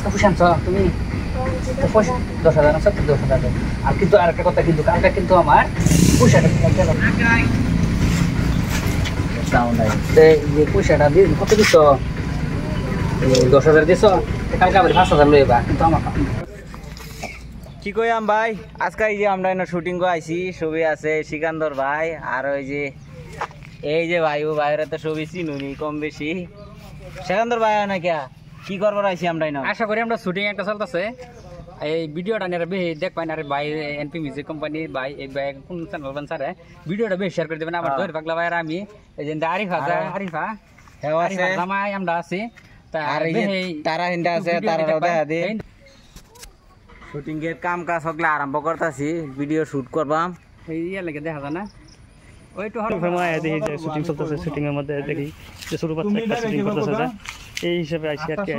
আজকে পয়সা আনছো তুমি? 10,000 আনছো, 10,000 দাও। আর কিন্তু আর একটা কথা, কিন্তু কালকে কিন্তু আমার পয়সাটা গেল না। যে পয়সাটা দিয়ে কত দিচ্ছ? 10,000 দিছ, কালকে আবার 5,000 লইবা, কিন্তু আমার কি কইয়াম ভাই, আজকে এই যে আমরা এনে শুটিং করে আইছি, ছবি আছে সিকান্দর ভাই, আর ওই যে এই যে ভাই, ও ভাইরা তো ছবি চিনুনি কম বেশি। সিকান্দর ভাই না কে কি করবার আইছি আমরা না? আশা করি আমরা শুটিং একটা চলতেছে, এই ভিডিওটা নিয়ে বেশি দেখবেন। আর ভাই এনপি মিউজিক কোম্পানি ভাই, এই ভাই কোন চ্যানেল বানসারে ভিডিওটা বেশি শেয়ার করে দেবেন। আমার ধরে পাগলা ভাই আর আমি, এই যে আরিফা জামাই আমরা আছি, তারা হিন্দা আছে, তারা দেখা দি শুটিং এর কাম কাজ সকলে আরম্ভ করতেছি, ভিডিও শুট করবাম। এই ইয়ে লেগে দেখা যায় না, ওইটু দেখি যে শুটিং চলতেছে, শুটিং এর মধ্যে দেখি যে শুরু করতে একটা শুটিং করতেছে, এই হিসাবে আইসি আর কি।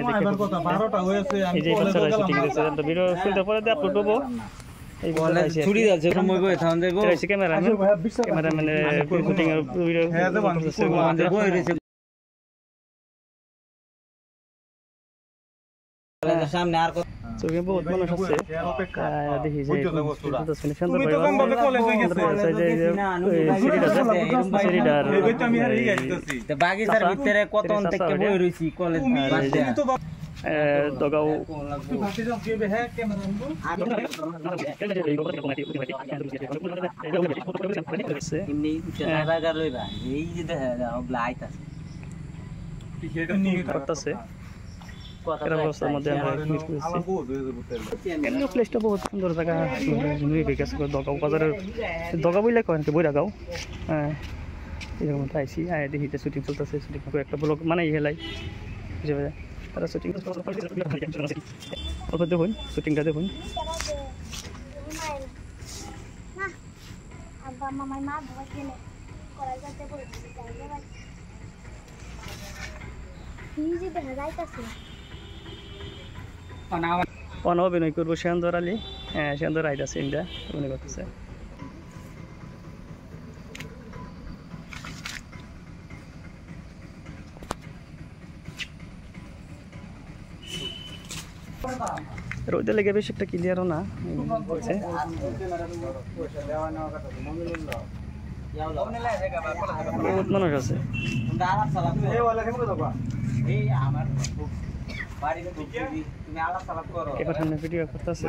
এই যে বাচ্চারা শুটিং করতেছে, তো ভিডিও শুরু পরে দিয়ে আপলোড করব। এই বলে ছুরি যাচ্ছে, সময় বই থাম দেব, এই ক্যামেরাম্যান শুটিং এর ভিডিও সামনে আর ছবি বহুত মানুষ আছে, দেখি যে বাগিচার ভিতরে কত থেকে বই রয়েছি কলেজ দগাও আছে অবস্থার মধ্যে আমরা প্লেসটা বহুত সুন্দর জায়গা, দগাঁও বাজারের দগা বইলে কয় বই রাগাও। হ্যাঁ, এরকম আইসি দেখি যে শুটিং চলতেছে, শুটিং একটা ব্লগ মানে হেলাই হিসেবে তারা শুটিং অল্প দেখুন, শুটিংটা দেখুন। অভিনয় করবো সেন্দর আলী, হ্যাঁ সেন্দর আইড আছে, ইন্ডিয়া অভিনয় করতেছে। রোদে লেগে বেশি একটা ক্লিয়ারও না, বহুত মানুষ আছে। ভিডিও করতেছে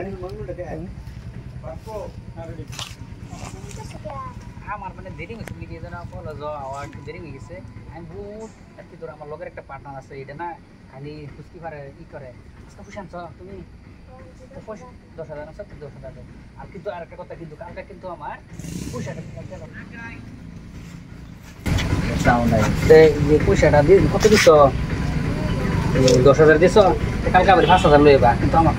আমার মানে দেরি হয়েছে, লিখে যেন আমার দেরি হয়ে গেছে। আমি বহুত আর কি তোর আমার লগের একটা পার্টনার আছে, এটা না খালি খুশকি পারে ই করে। আজকে পয়সা আনছো তুমি? 10,000 আনছো, 10,000 দাও। আর কিন্তু আর একটা কথা, কিন্তু কালকে কিন্তু আমার পয়সাটা গেল না। যে পয়সাটা দিয়ে কত দিচ্ছ? 10,000 দিছ, কালকে আবার 5,000 লইবা, কিন্তু আমার